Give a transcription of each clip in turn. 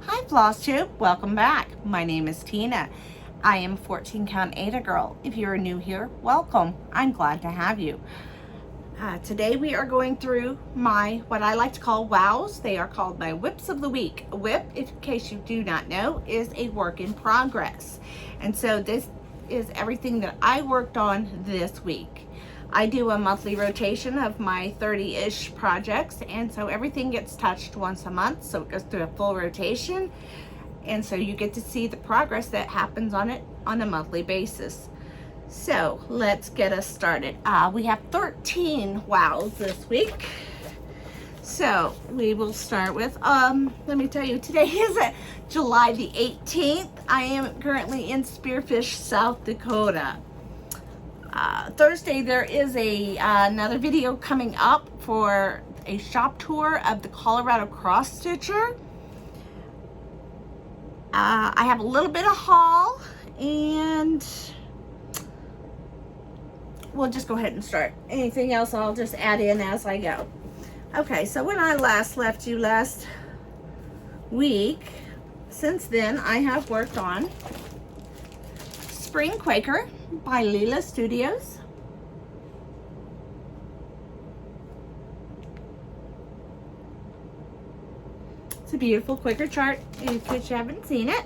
Hi Flosstube, welcome back. My name is Tina. I am 14 count Ada girl. If you're new here, welcome. I'm glad to have you. Today we are going through my, what I like to call wows. They are called my whips of the week. A whip, in case you do not know, is a work in progress. And so this is everything that I worked on this week. I do a monthly rotation of my 30-ish projects, and so everything gets touched once a month, so it goes through a full rotation, and so you get to see the progress that happens on it on a monthly basis. So let's get us started. We have 13 wows this week. So we will start with, let me tell you, today is July the 18th. I am currently in Spearfish, South Dakota. Thursday there is another video coming up for a shop tour of the Colorado cross stitcher. I have a little bit of haul, and we'll just go ahead and start. Anything else I'll just add in as I go. Okay, so when I last left you last week, since then I have worked on Spring Quaker by Leela Studios. It's a beautiful Quaker chart in case you haven't seen it.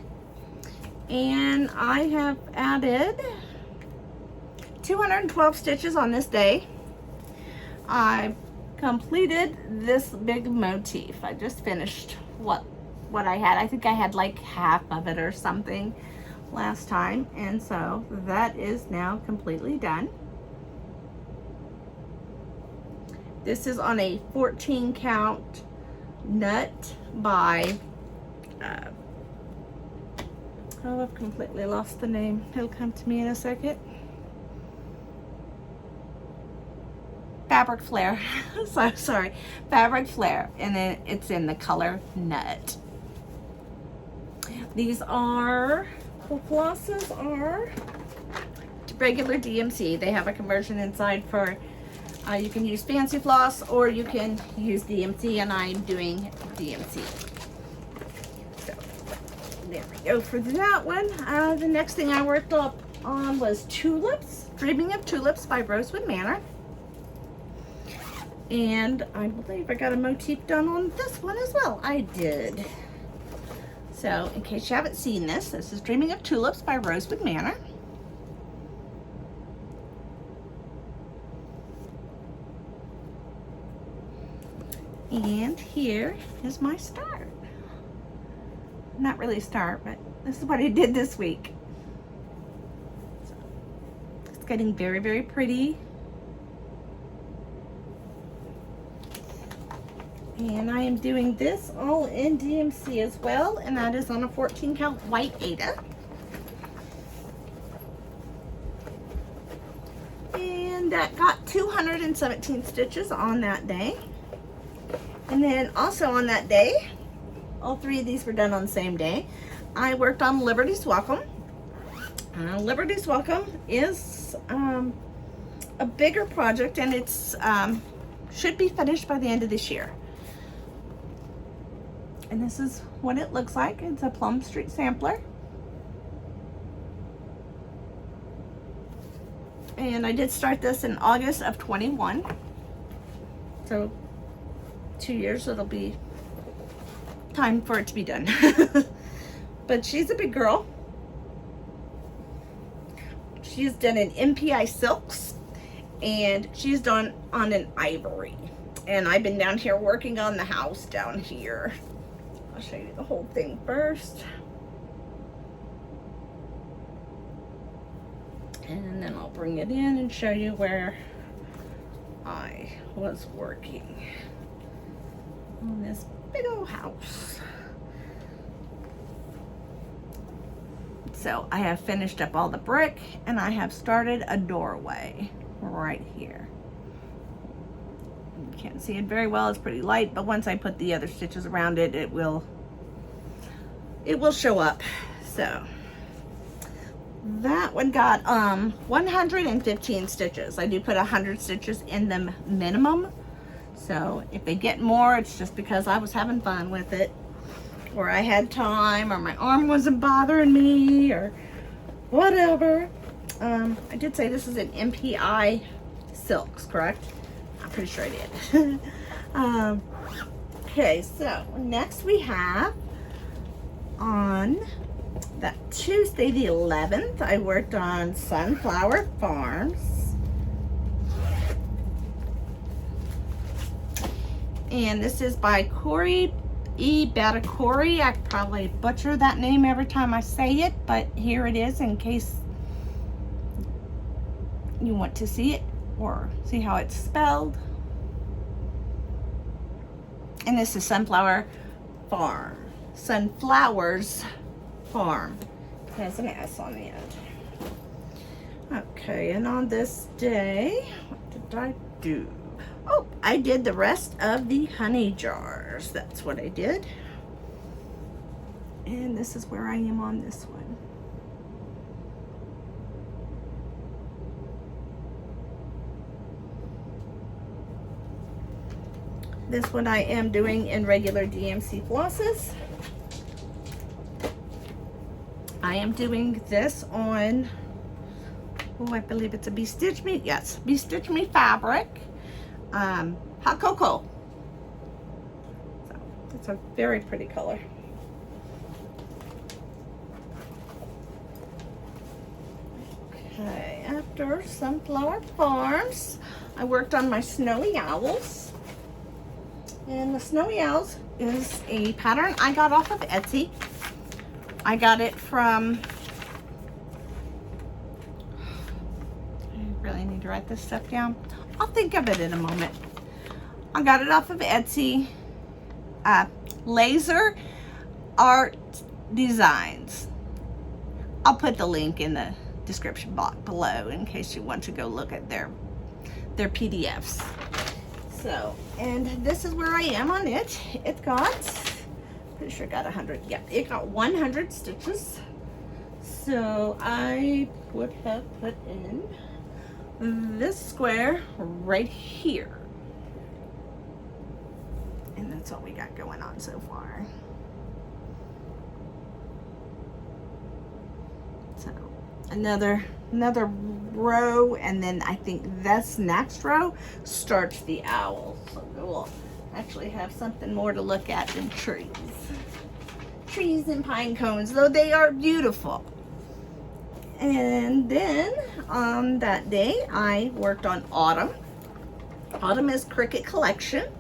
And I have added 212 stitches on this day. I completed this big motif. I just finished what I had. I think I had like half of it or something last time, and so that is now completely done. This is on a 14 count nut by oh, I've completely lost the name. It'll come to me in a second. Fabric Flare. So sorry, Fabric Flare, and then it's in the color Nut. These are, the flosses are regular DMC. They have a conversion inside for, you can use fancy floss or you can use DMC, and I'm doing DMC. So there we go for that one. The next thing I worked up on was Tulips, Dreaming of Tulips by Rosewood Manor. And I believe I got a motif done on this one as well. I did. So in case you haven't seen this, this is Dreaming of Tulips by Rosewood Manor. And here is my start. Not really start, but this is what I did this week. So it's getting very, very pretty. And I am doing this all in DMC as well, and that is on a 14 count white Ada. And that got 217 stitches on that day. And then also on that day, all three of these were done on the same day, I worked on Liberty's Welcome. Liberty's Welcome is a bigger project, and it's should be finished by the end of this year. And this is what it looks like. It's a Plum Street sampler. And I did start this in August of 21. So 2 years, it'll be time for it to be done. But she's a big girl. She's done an MPI silks, and she's done on an ivory. And I've been down here working on the house down here. I'll show you the whole thing first. And then I'll bring it in and show you where I was working on this big old house. So I have finished up all the brick, and I have started a doorway right here. Can't see it very well, it's pretty light, but once I put the other stitches around it, it will show up. So that one got 115 stitches. I do put 100 stitches in them minimum, so if they get more, it's just because I was having fun with it. or I had time, or my arm wasn't bothering me, or whatever. I did say this is an MPI silks, correct? I'm pretty sure I did. Okay, so next we have on that Tuesday the 11th, I worked on Sunflower Farms. And this is by Corey E. Batakori. I probably butcher that name every time I say it, but here it is in case you want to see it or see how it's spelled. And this is Sunflower Farm. Sunflowers Farm. It has an S on the end. Okay, and on this day, what did I do? Oh, I did the rest of the honey jars. That's what I did. And this is where I am on this one. This one I am doing in regular DMC flosses. I am doing this on, oh, I believe it's a Be Stitch Me, yes, Be Stitch Me fabric, hot cocoa. So it's a very pretty color. Okay, after Sunflower Farms, I worked on my Snowy Owls. And the Snowy Owls is a pattern I got off of Etsy. I got it from, I really need to write this stuff down. I'll think of it in a moment. I got it off of Etsy. Laser Art Designs. I'll put the link in the description box below in case you want to go look at their PDFs. So, and this is where I am on it. It got, pretty sure it got 100. Yeah, it got 100 stitches. So I would have put in this square right here. And that's all we got going on so far. So another row, and then I think this next row starts the owl. So we'll actually have something more to look at than trees. Trees and pine cones, though they are beautiful. And then on that day, I worked on Autumn. Autumn is Cricket Collection.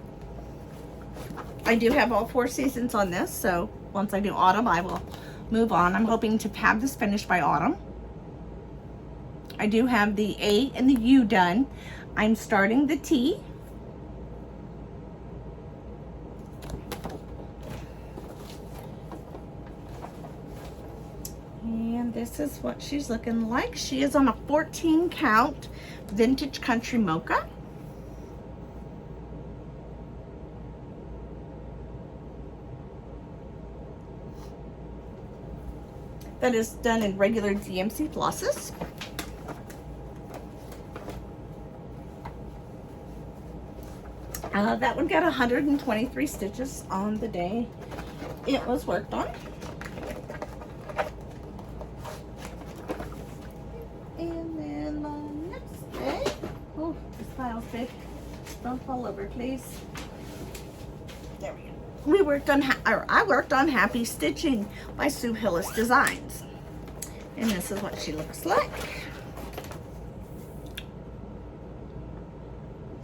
I do have all 4 seasons on this, so once I do Autumn, I will move on. I'm hoping to have this finished by Autumn. I do have the A and the U done. I'm starting the T. And this is what she's looking like. She is on a 14 count vintage country mocha. That is done in regular DMC flosses. That one got 123 stitches on the day it was worked on. And then the next day, oh, this file's big. Don't fall over, please. There we go. We worked on, I worked on Happy Stitching by Sue Hillis Designs. And this is what she looks like.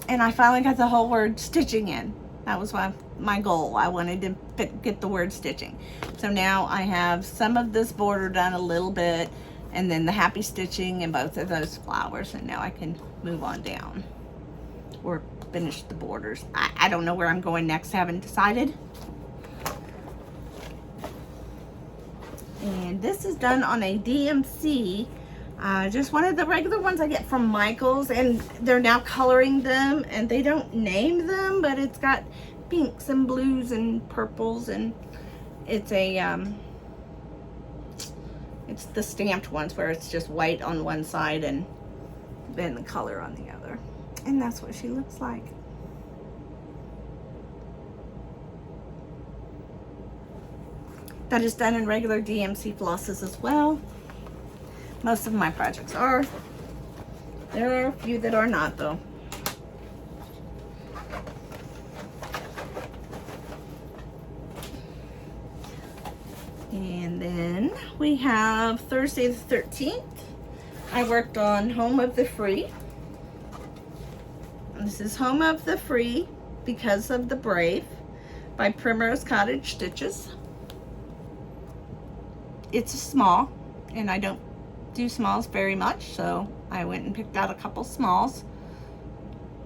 And I finally got the whole word stitching in. That was my goal. I wanted to get the word stitching. So now I have some of this border done a little bit, and then the Happy Stitching and both of those flowers, and now I can move on down or finish the borders. I don't know where I'm going next. I haven't decided. And this is done on a DMC, just one of the regular ones I get from Michael's, and they're now coloring them, and they don't name them, but it's got pinks and blues and purples, and it's a it's the stamped ones where it's just white on one side and then the color on the other. And that's what she looks like. that is done in regular DMC flosses as well. Most of my projects are. There are a few that are not though. And then we have Thursday the 13th. I worked on Home of the Free. And this is Home of the Free Because of the Brave by Primrose Cottage Stitches. It's a small, and I don't do smalls very much, so I went and picked out a couple smalls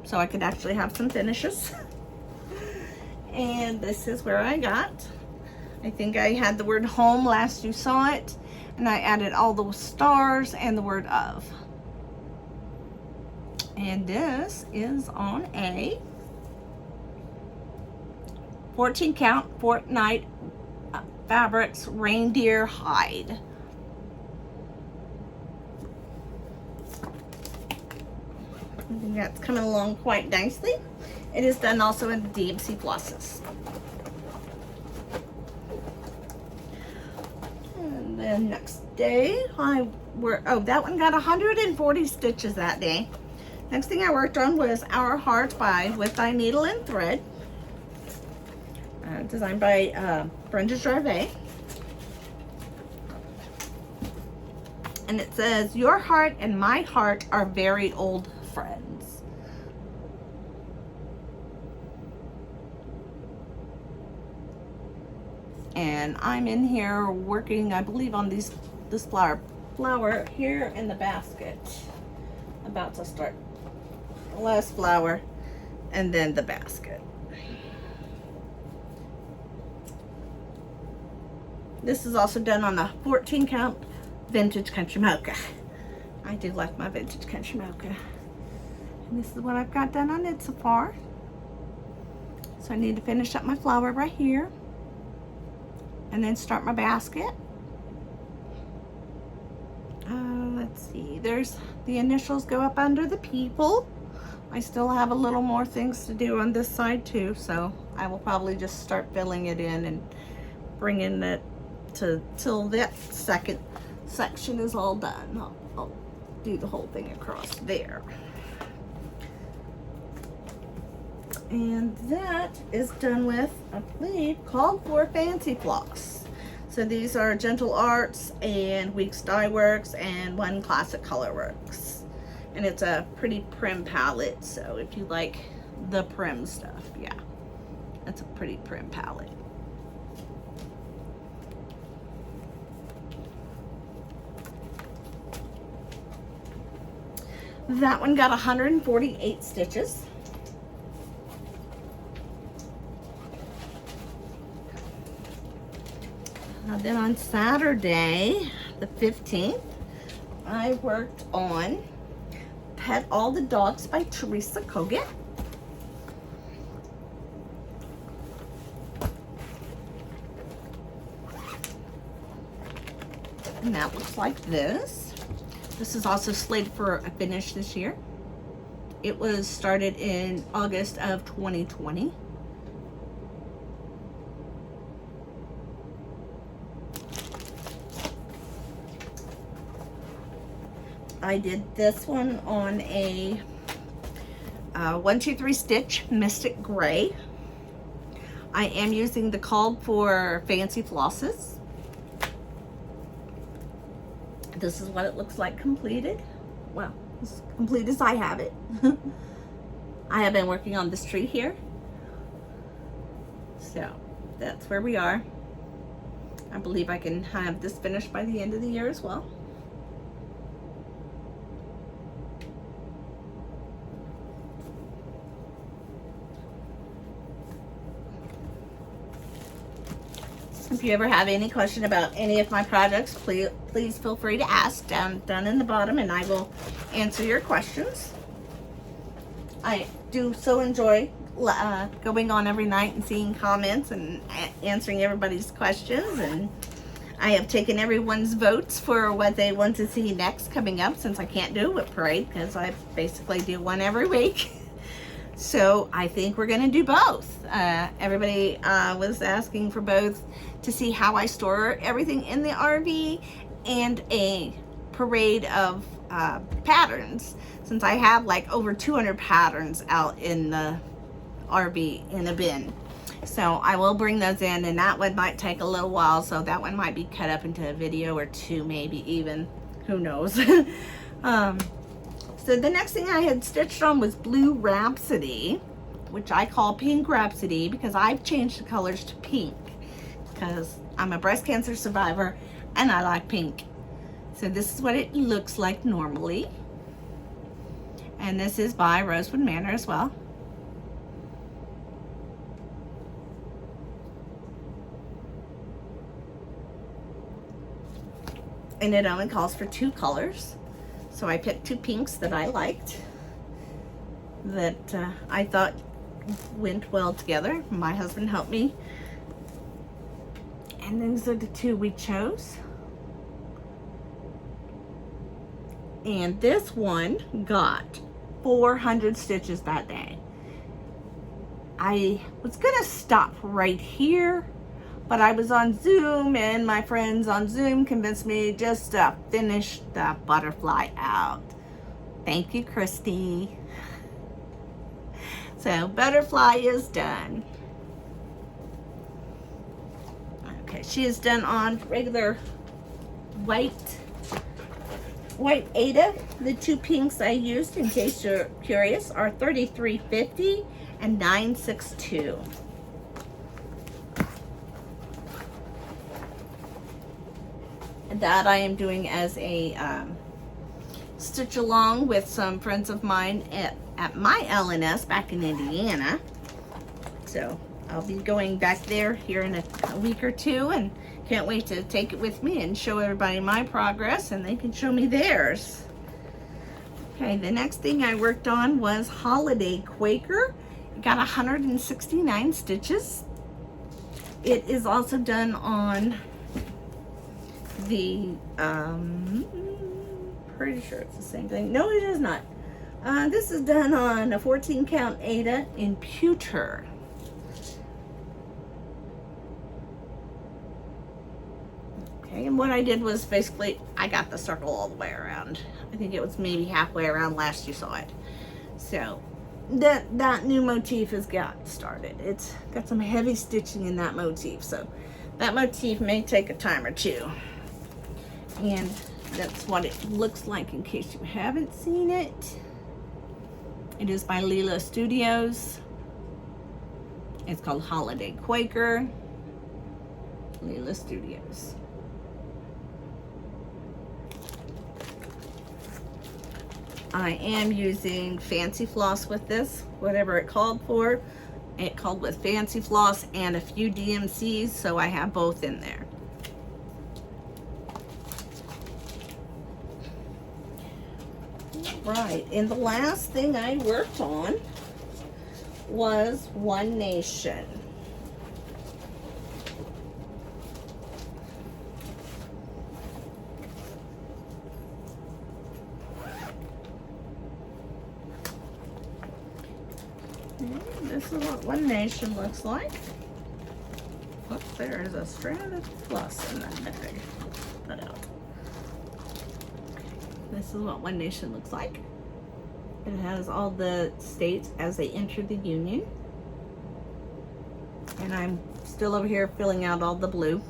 so I could actually have some finishes. And this is where I got. I think I had the word home last you saw it, and I added all those stars and the word of. And this is on a 14 count Fortnite Fabrics reindeer hide. I think that's coming along quite nicely. It is done also in DMC flosses. And then next day, that one got 140 stitches that day. Next thing I worked on was Our Heart by With Thy Needle and Thread. Designed by Brenda Jarvet. And it says, your heart and my heart are very old friends. And I'm in here working, I believe, on this flower here in the basket. About to start. The last flower and then the basket. This is also done on a 14 count vintage country mocha. I do like my vintage country mocha. And this is what I've got done on it so far. So I need to finish up my flower right here and then start my basket. Let's see, there's the initials go up under the people. I still have a little more things to do on this side too, so I will probably just start filling it in and bringing it till that second section is all done. I'll do the whole thing across there. And that is done with, I believe, Called For Fancy Floss. So these are Gentle Arts and Weeks Dye Works and One Classic Color Works. And it's a pretty prim palette, so if you like the prim stuff, yeah, that's a pretty prim palette. That one got 148 stitches. Then on Saturday, the 15th, I worked on Pet All the Dogs by Teresa Kogan. And that looks like this. This is also slated for a finish this year. It was started in August of 2020. I did this one on a 1-2-3 stitch Mystic Gray. I am using the Called For Fancy flosses. This is what it looks like completed. Well, as complete as I have it. I have been working on this tree here. So that's where we are. I believe I can have this finished by the end of the year as well. If you ever have any question about any of my projects, please feel free to ask down in the bottom, and I will answer your questions. I do so enjoy going on every night and seeing comments and answering everybody's questions, and I have taken everyone's votes for what they want to see next coming up, since I can't do a parade because I basically do one every week. So I think we're gonna do both. Everybody was asking for both to see how I store everything in the RV and a parade of patterns, since I have like over 200 patterns out in the RV in a bin. So I will bring those in, and that one might take a little while, so that one might be cut up into a video or two, maybe even, who knows. So the next thing I had stitched on was Blue Rhapsody, which I call Pink Rhapsody because I've changed the colors to pink because I'm a breast cancer survivor and I like pink. So this is what it looks like normally. And this is by Rosewood Manor as well. And it only calls for 2 colors. So I picked 2 pinks that I liked, that I thought went well together. My husband helped me. And these are the 2 we chose. And this one got 400 stitches that day. I was gonna stop right here, but I was on Zoom and my friends on Zoom convinced me just to finish the butterfly out. Thank you, Christy. So butterfly is done. Okay, she is done on regular white Aida. The 2 pinks I used, in case you're curious, are 3350 and 962. That I am doing as a stitch along with some friends of mine at my LNS back in Indiana. So I'll be going back there here in a week or 2, and can't wait to take it with me and show everybody my progress, and they can show me theirs. Okay, the next thing I worked on was Holiday Quaker. It got 169 stitches. It is also done on the pretty sure it's the same thing. No, it is not. This is done on a 14 count Aida in pewter. Okay, and what I did was basically I got the circle all the way around. I think it was maybe halfway around last you saw it. So that new motif has got started. It's got some heavy stitching in that motif, so that motif may take a time or 2. And that's what it looks like in case you haven't seen it. It is by Lila Studios. It's called Holiday Quaker. Lila Studios. I am using Fancy Floss with this, whatever it called for. It called with Fancy Floss and a few DMCs, so I have both in there. Right, and the last thing I worked on was One Nation. And this is what One Nation looks like. Oops, there is a strand of floss in that bag. Put out. This is what One Nation looks like. It has all the states as they enter the Union. And I'm still over here filling out all the blue.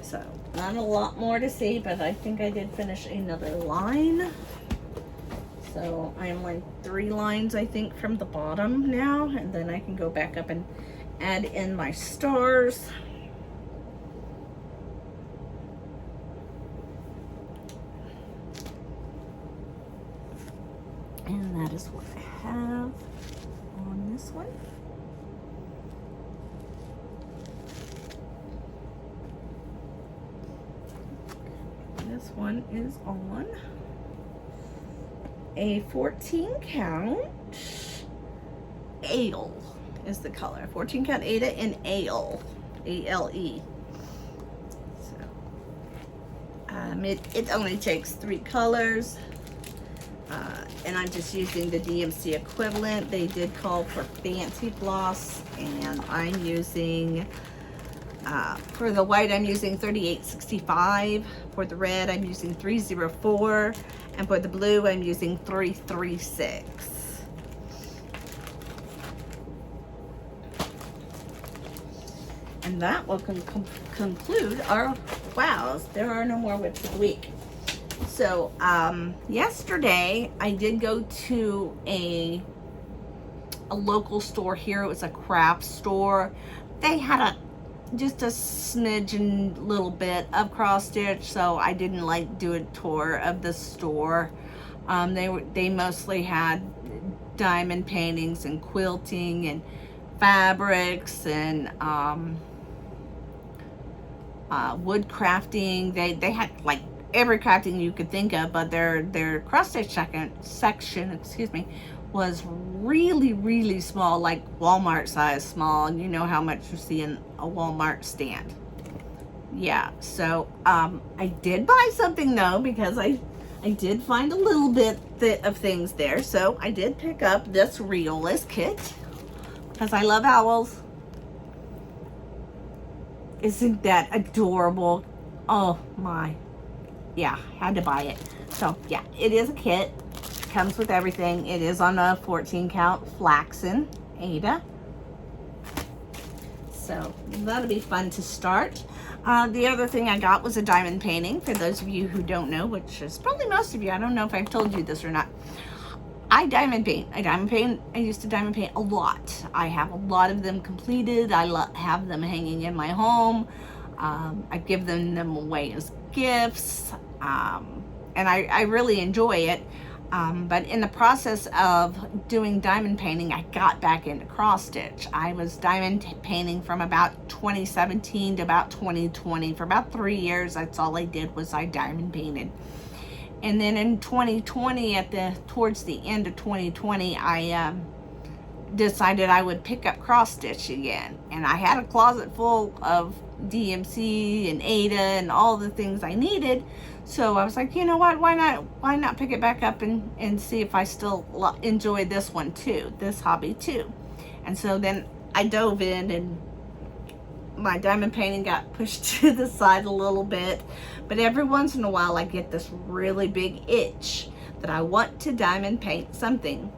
So, not a lot more to see, but I think I did finish another line. So, I'm like 3 lines, I think, from the bottom now. And then I can go back up and add in my stars. And that is what I have on this one. This one is on a 14 count ale is the color. 14 count Aida in ale, A-L-E. So it only takes 3 colors. And I'm just using the DMC equivalent. They did call for fancy floss, and I'm using, for the white, I'm using 3865. For the red, I'm using 304. And for the blue, I'm using 336. And that will conclude our wows. There are no more whips of the week. So yesterday I did go to a local store here. It was a craft store. They had just a smidge and little bit of cross stitch, so I didn't like do a tour of the store. They mostly had diamond paintings and quilting and fabrics and wood crafting. They had like every crafting you could think of, but their cross stitch section, excuse me, was really small, like Walmart size small. And you know how much you see in a Walmart stand. Yeah, so I did buy something though, because I did find a little bit of things there. So I did pick up this Realist kit because I love owls. Isn't that adorable? Oh my. Yeah, had to buy it. So yeah, it is a kit. Comes with everything. It is on a 14 count flaxen Ada. So that'll be fun to start. The other thing I got was a diamond painting. For those of you who don't know, which is probably most of you, I don't know if I've told you this or not. I diamond paint. I used to diamond paint a lot. I have a lot of them completed. I have them hanging in my home. I give them away as gifts, and I really enjoy it. But in the process of doing diamond painting, I got back into cross stitch. I was diamond painting from about 2017 to about 2020. For about 3 years, that's all I did was I diamond painted. And then in 2020, towards the end of 2020, I decided I would pick up cross stitch again. And I had a closet full of DMC and Ada and all the things I needed. So I was like, you know what, why not pick it back up and see if I still enjoy this one too, this hobby too. And so then I dove in, and my diamond painting got pushed to the side a little bit. But every once in a while I get this really big itch that I want to diamond paint something.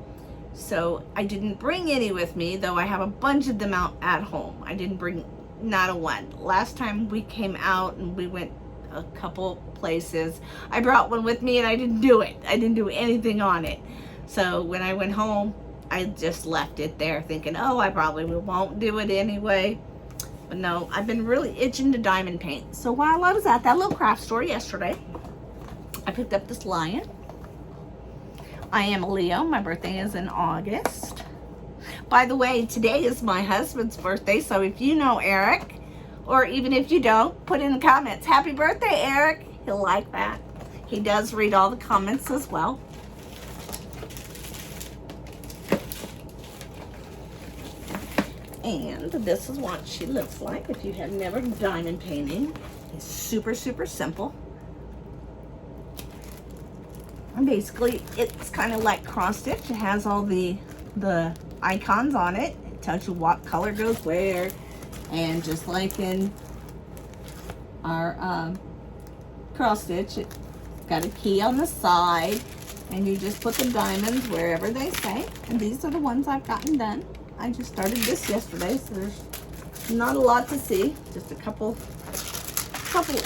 So I didn't bring any with me, though I have a bunch of them out at home. I didn't bring not a one. Last time we came out and we went a couple places, I brought one with me and I didn't do it. I didn't do anything on it. So when I went home, I just left it there thinking, oh, I probably won't do it anyway. But no, I've been really itching to diamond paint. So while I was at that little craft store yesterday, I picked up this lion. I am a Leo. My birthday is in August. By the way, today is my husband's birthday, so if you know Eric, or even if you don't, put in the comments, happy birthday, Eric. He'll like that. He does read all the comments as well. And this is what she looks like if you have never diamond painting. It's super simple. And basically, it's kind of like cross stitch. It has all the icons on it. It tells you what color goes where. And just like in our cross stitch, it's got a key on the side. And you just put the diamonds wherever they say. And these are the ones I've gotten done. I just started this yesterday, so there's not a lot to see. Just a couple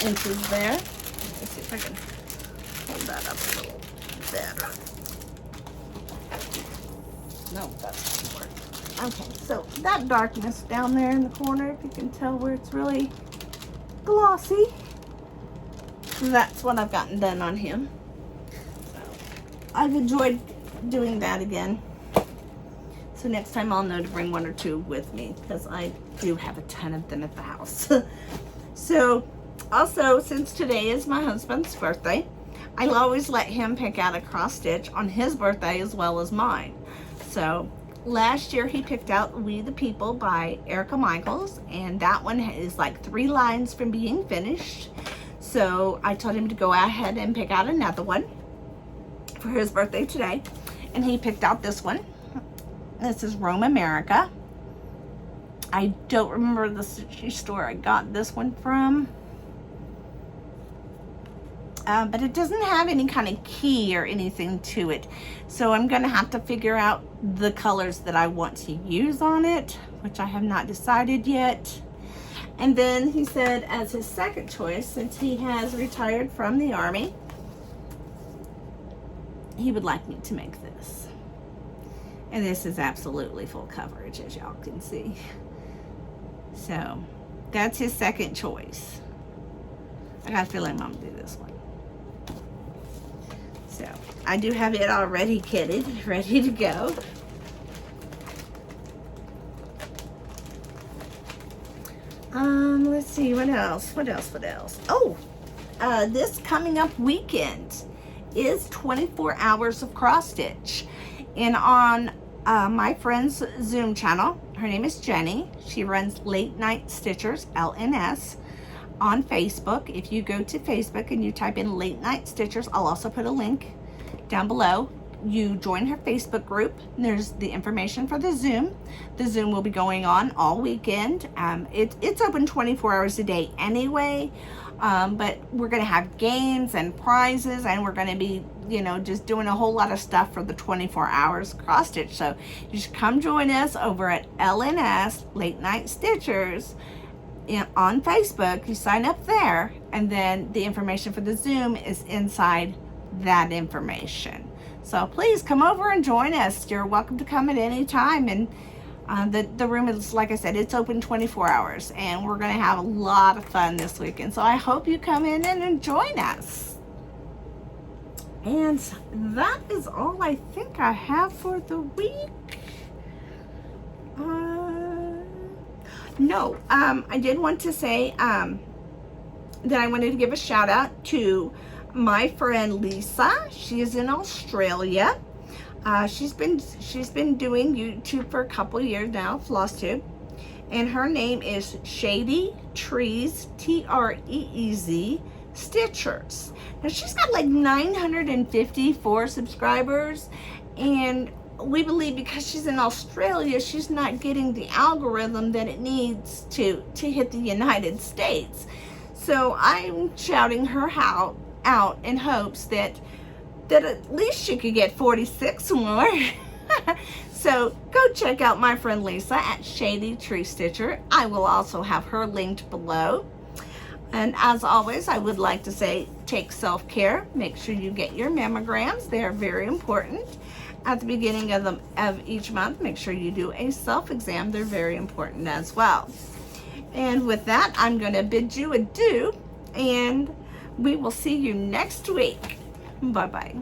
inches there. Let's see if I can hold that up a little better. No, that's not working. Okay, so that darkness down there in the corner, if you can tell where it's really glossy, that's what I've gotten done on him. So I've enjoyed doing that again. So next time I'll know to bring one or two with me, because I do have a ton of them at the house. So also, since today is my husband's birthday, I'll always let him pick out a cross stitch on his birthday as well as mine. So last year he picked out We the People by Erica Michaels, and that one is like 3 lines from being finished. So I told him to go ahead and pick out another one. for his birthday today, and he picked out this one. This is Rome America. I don't remember the stitchy store I got this one from, but it doesn't have any kind of key or anything to it, so I'm gonna have to figure out the colors that I want to use on it, which I have not decided yet. And then he said, as his second choice, since he has retired from the Army, he would like me to make this. And this is absolutely full coverage, as y'all can see. So that's his second choice. I got a feeling I'm gonna do this one. So I do have it already kitted, ready to go. Let's see, what else? Oh, this coming up weekend is 24 hours of cross stitch. And on my friend's Zoom channel, her name is Jenny. She runs Late Night Stitchers, LNS, on Facebook. If you go to Facebook and you type in Late Night Stitchers, I'll also put a link down below. You join her Facebook group, and there's the information for the Zoom. The Zoom will be going on all weekend. It's open 24 hours a day anyway, but we're going to have games and prizes, and we're going to be, you know, just doing a whole lot of stuff for the 24 hours cross stitch. So you should come join us over at LNS, Late Night Stitchers, on Facebook. You sign up there, and then the information for the Zoom is inside that information. So please come over and join us. You're welcome to come at any time. And the room is, like I said, it's open 24 hours. And we're going to have a lot of fun this weekend. So I hope you come in and join us. And that is all I think I have for the week. No, I did want to say that I wanted to give a shout out to my friend Lisa. She is in Australia. She's been doing YouTube for a couple years now, Flosstube, and her name is Shady Trees, Treez Stitchers. Now she's got like 954 subscribers, and we believe because she's in Australia, she's not getting the algorithm that it needs to hit the United States. So I'm shouting her out in hopes that at least she could get 46 more. So go check out my friend Lisa at Shady Tree Stitcher. I will also have her linked below. And as always, I would like to say, take self-care. Make sure you get your mammograms. They are very important. At the beginning of each month, make sure you do a self-exam. They're very important as well. And with that, I'm going to bid you adieu, and we will see you next week. Bye-bye.